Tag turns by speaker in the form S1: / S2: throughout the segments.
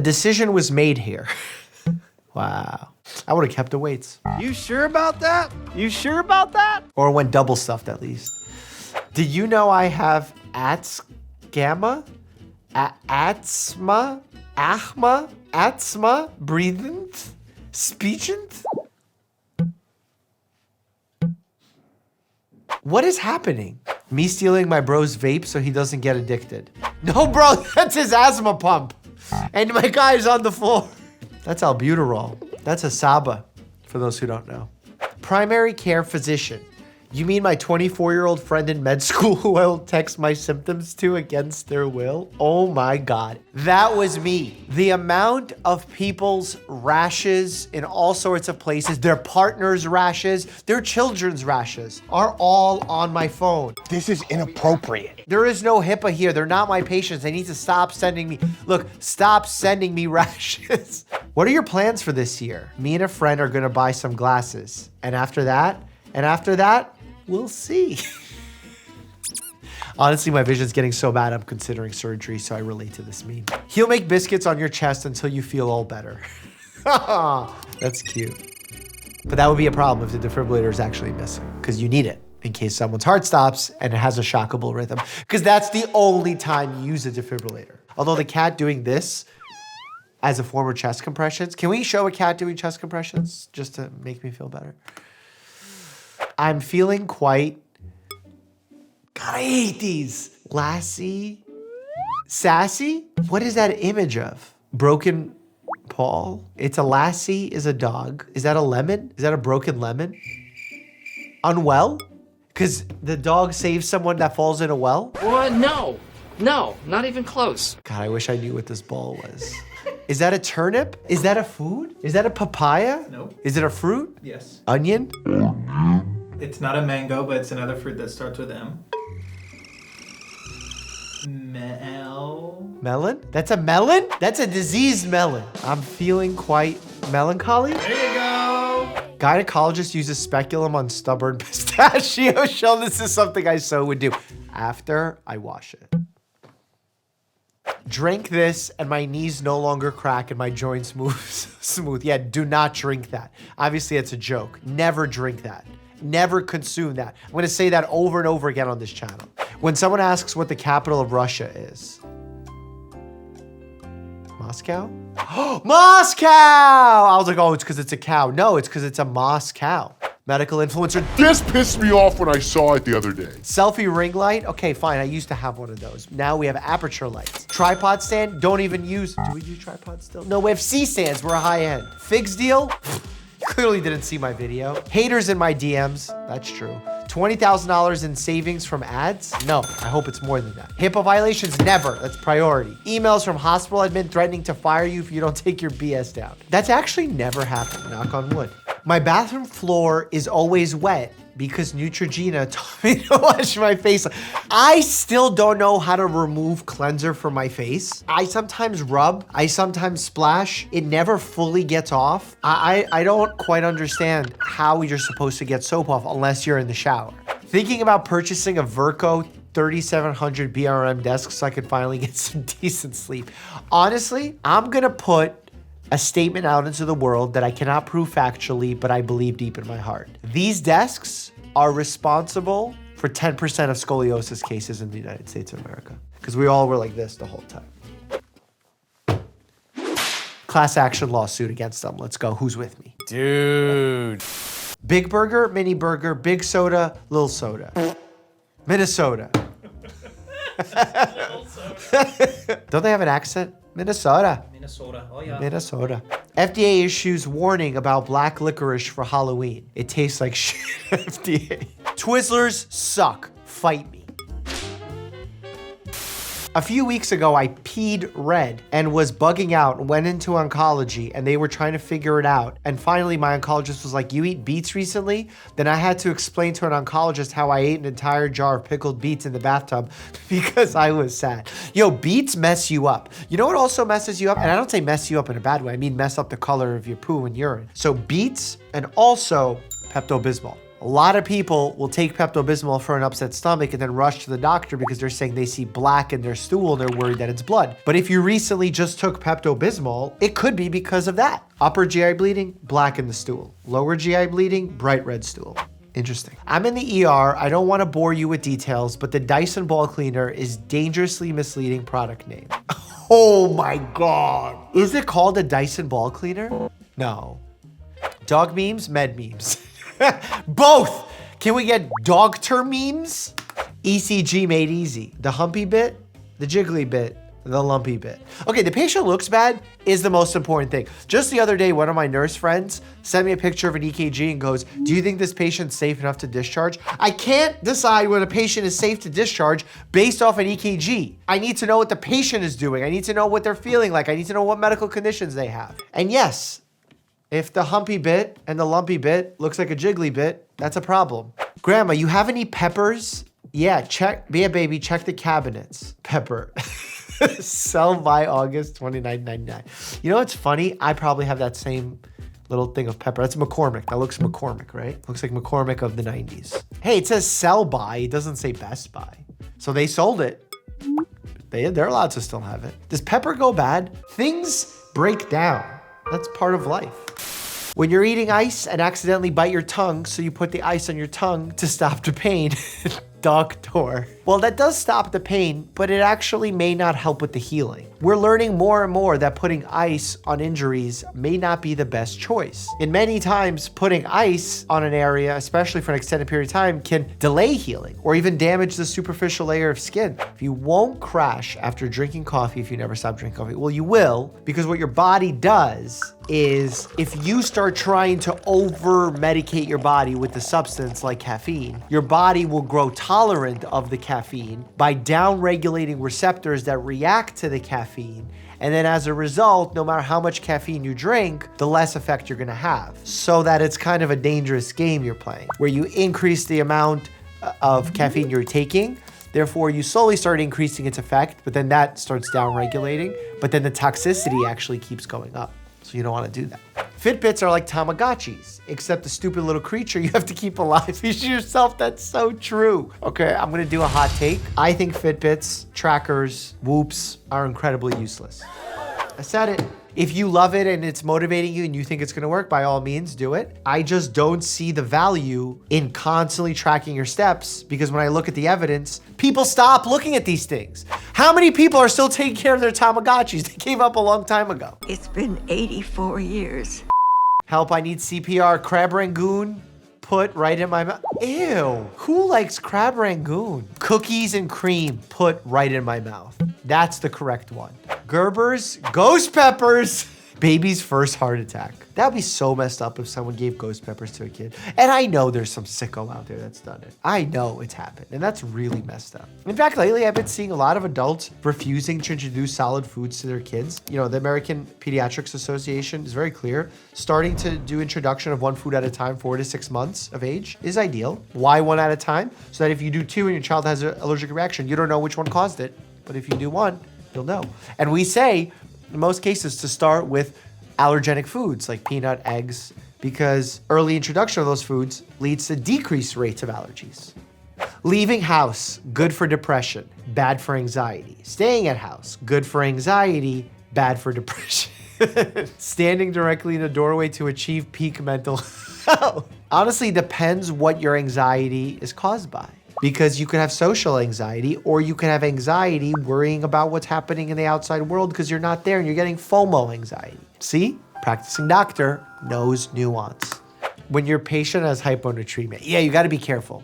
S1: decision was made here. Wow. I would have kept the weights.
S2: You sure about that? You sure about that?
S1: Or went double stuffed at least. Did you know I have gamma? Asthma? Asthma? Breathing? Speeching? What is happening? Me stealing my bro's vape so he doesn't get addicted. No, bro, that's his asthma pump. And my guy's on the floor. That's albuterol. That's a Saba, for those who don't know. Primary care physician. You mean my 24-year-old friend in med school who I will text my symptoms to against their will? Oh my God. That was me. The amount of people's rashes in all sorts of places, their partner's rashes, their children's rashes, are all on my phone.
S3: This is inappropriate.
S1: There is no HIPAA here. They're not my patients. They need to stop sending me, look, stop sending me rashes. What are your plans for this year? Me and a friend are gonna buy some glasses. And after that, we'll see. Honestly, my vision's getting so bad, I'm considering surgery, so I relate to this meme. He'll make biscuits on your chest until you feel all better. That's cute. But that would be a problem if the defibrillator is actually missing, because you need it in case someone's heart stops and it has a shockable rhythm, because that's the only time you use a defibrillator. Although the cat doing this as a form of chest compressions, can we show a cat doing chest compressions just to make me feel better? I'm feeling quite, God, I hate these. Lassie? Sassy? What is that image of? Broken Paul? It's a lassie is a dog. Is that a lemon? Is that a broken lemon? Unwell? Because the dog saves someone that falls in a well?
S4: No, not even close.
S1: God, I wish I knew what this ball was. Is that a turnip? Is that a food? Is that a papaya?
S5: No.
S1: Is it a fruit?
S5: Yes.
S1: Onion?
S5: It's not a mango, but it's another fruit that starts with M.
S1: Melon? That's a melon? That's a diseased melon. I'm feeling quite melancholy.
S5: There you go.
S1: Gynecologist uses speculum on stubborn pistachio shell. This is something I so would do after I wash it. Drink this and my knees no longer crack and my joints move smooth. Yeah, do not drink that. Obviously, it's a joke. Never drink that. Never consume that. I'm gonna say that over and over again on this channel. When someone asks what the capital of Russia is. Moscow? Moscow! I was like, oh, it's because it's a cow. No, it's because it's a Moscow. Medical influencer.
S6: This pissed me off when I saw it the other day.
S1: Selfie ring light. Okay, fine. I used to have one of those. Now we have aperture lights. Tripod stand. Don't even use. Do we do tripods still? No, we have C stands. We're a high end. Figs deal. Clearly didn't see my video. Haters in my DMs. That's true. $20,000 in savings from ads? No, I hope it's more than that. HIPAA violations? Never. That's priority. Emails from hospital admin threatening to fire you if you don't take your BS down. That's actually never happened, knock on wood. My bathroom floor is always wet because Neutrogena told me to wash my face. I still don't know how to remove cleanser from my face. I sometimes rub, I sometimes splash. It never fully gets off. I don't quite understand how you're supposed to get soap off unless you're in the shower. Thinking about purchasing a Verco 3700 BRM desk so I could finally get some decent sleep. Honestly, I'm gonna put a statement out into the world that I cannot prove factually, but I believe deep in my heart. These desks are responsible for 10% of scoliosis cases in the United States of America. Because we all were like this the whole time. Class action lawsuit against them. Let's go. Who's with me?
S2: Dude.
S1: Big burger, mini burger, big soda, little soda. Minnesota. Don't they have an accent? Minnesota.
S5: Minnesota. Oh, yeah.
S1: Minnesota. FDA issues warning about black licorice for Halloween. It tastes like shit, FDA. Twizzlers suck. Fight me. A few weeks ago, I peed red and was bugging out and went into oncology and they were trying to figure it out. And finally, my oncologist was like, you eat beets recently? Then I had to explain to an oncologist how I ate an entire jar of pickled beets in the bathtub because I was sad. Yo, beets mess you up. You know what also messes you up? And I don't say mess you up in a bad way. I mean mess up the color of your poo and urine. So beets and also Pepto-Bismol. A lot of people will take Pepto-Bismol for an upset stomach and then rush to the doctor because they're saying they see black in their stool and they're worried that it's blood. But if you recently just took Pepto-Bismol, it could be because of that. Upper GI bleeding, black in the stool. Lower GI bleeding, bright red stool. Interesting. I'm in the ER. I don't want to bore you with details, but the Dyson ball cleaner is dangerously misleading product name. Oh my God. Is it called a Dyson ball cleaner? No. Dog memes, med memes. Both. Can we get dogter memes? ECG made easy. The humpy bit, the jiggly bit, the lumpy bit. Okay, the patient looks bad is the most important thing. Just the other day, one of my nurse friends sent me a picture of an EKG and goes, do you think this patient's safe enough to discharge? I can't decide when a patient is safe to discharge based off an EKG. I need to know what the patient is doing. I need to know what they're feeling like. I need to know what medical conditions they have. And yes, if the humpy bit and the lumpy bit looks like a jiggly bit, that's a problem. Grandma, you have any peppers? Yeah, baby, check the cabinets. Pepper. Sell by August, $29.99. You know what's funny? I probably have that same little thing of pepper. That's McCormick. That looks McCormick, right? Looks like McCormick of the 90s. Hey, it says sell by. It doesn't say Best Buy. So they sold it. They're allowed to still have it. Does pepper go bad? Things break down. That's part of life. When you're eating ice and accidentally bite your tongue, so you put the ice on your tongue to stop the pain. Doctor. Well, that does stop the pain, but it actually may not help with the healing. We're learning more and more that putting ice on injuries may not be the best choice. And many times putting ice on an area, especially for an extended period of time, can delay healing or even damage the superficial layer of skin. If you won't crash after drinking coffee if you never stop drinking coffee, well, you will, because what your body does is if you start trying to over-medicate your body with the substance like caffeine, your body will grow tolerant of the caffeine by down-regulating receptors that react to the caffeine. And then as a result, no matter how much caffeine you drink, the less effect you're gonna have. So that it's kind of a dangerous game you're playing, where you increase the amount of caffeine you're taking. Therefore, you slowly start increasing its effect, but then that starts down-regulating. But then the toxicity actually keeps going up. So you don't want to do that. Fitbits are like Tamagotchis, except the stupid little creature you have to keep alive is yourself. That's so true. Okay, I'm gonna do a hot take. I think Fitbits, trackers, Whoops are incredibly useless. I said it. If you love it and it's motivating you and you think it's gonna work, by all means, do it. I just don't see the value in constantly tracking your steps because when I look at the evidence, people stop looking at these things. How many people are still taking care of their Tamagotchis? They gave up a long time ago.
S7: It's been 84 years.
S1: Help, I need CPR. Crab Rangoon, put right in my mouth. Ew, who likes crab rangoon? Cookies and cream, put right in my mouth. That's the correct one. Gerber's ghost peppers. Baby's first heart attack. That'd be so messed up if someone gave ghost peppers to a kid. And I know there's some sicko out there that's done it. I know it's happened, and that's really messed up. In fact, lately I've been seeing a lot of adults refusing to introduce solid foods to their kids. You know, the American Pediatrics Association is very clear. Starting to do introduction of one food at a time, 4 to 6 months of age, is ideal. Why one at a time? So that if you do 2 and your child has an allergic reaction, you don't know which one caused it. But if you do 1, you'll know. And we say, in most cases, to start with allergenic foods like peanut, eggs, because early introduction of those foods leads to decreased rates of allergies. Leaving house, good for depression, bad for anxiety. Staying at house, good for anxiety, bad for depression. Standing directly in a doorway to achieve peak mental health. Honestly, depends what your anxiety is caused by. Because you could have social anxiety or you can have anxiety worrying about what's happening in the outside world because you're not there and you're getting FOMO anxiety. See? Practicing doctor knows nuance. When your patient has hyponatremia, yeah, you gotta be careful.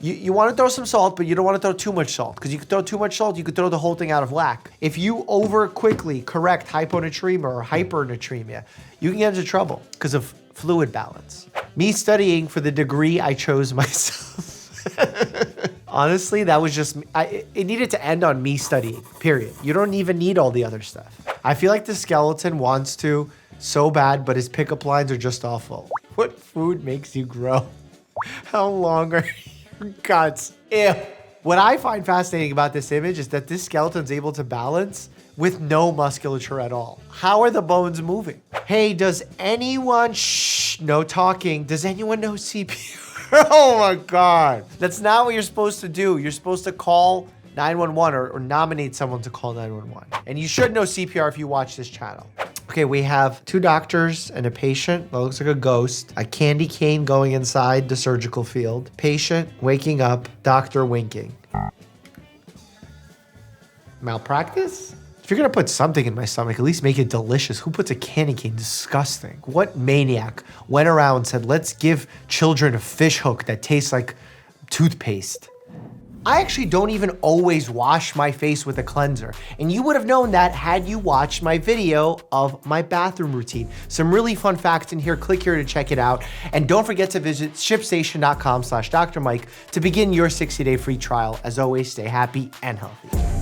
S1: You wanna throw some salt, but you don't wanna throw too much salt because you could throw too much salt, you could throw the whole thing out of whack. If you over quickly correct hyponatremia or hypernatremia, you can get into trouble because of fluid balance. Me studying for the degree I chose myself. Honestly, that was just, it needed to end on me studying, period. You don't even need all the other stuff. I feel like the skeleton wants to so bad, but his pickup lines are just awful. What food makes you grow? How long are your guts? Ew. What I find fascinating about this image is that this skeleton's able to balance with no musculature at all. How are the bones moving? Hey, does anyone, shh, no talking. Does anyone know CPR? Oh my God. That's not what you're supposed to do. You're supposed to call 911 or nominate someone to call 911. And you should know CPR if you watch this channel. Okay, we have 2 doctors and a patient that looks like a ghost, a candy cane going inside the surgical field, patient waking up, doctor winking. Malpractice? If you're gonna put something in my stomach, at least make it delicious. Who puts a candy cane? Disgusting. What maniac went around and said, let's give children a fish hook that tastes like toothpaste? I actually don't even always wash my face with a cleanser. And you would have known that had you watched my video of my bathroom routine. Some really fun facts in here. Click here to check it out. And don't forget to visit shipstation.com/Dr. Mike to begin your 60-day free trial. As always, stay happy and healthy.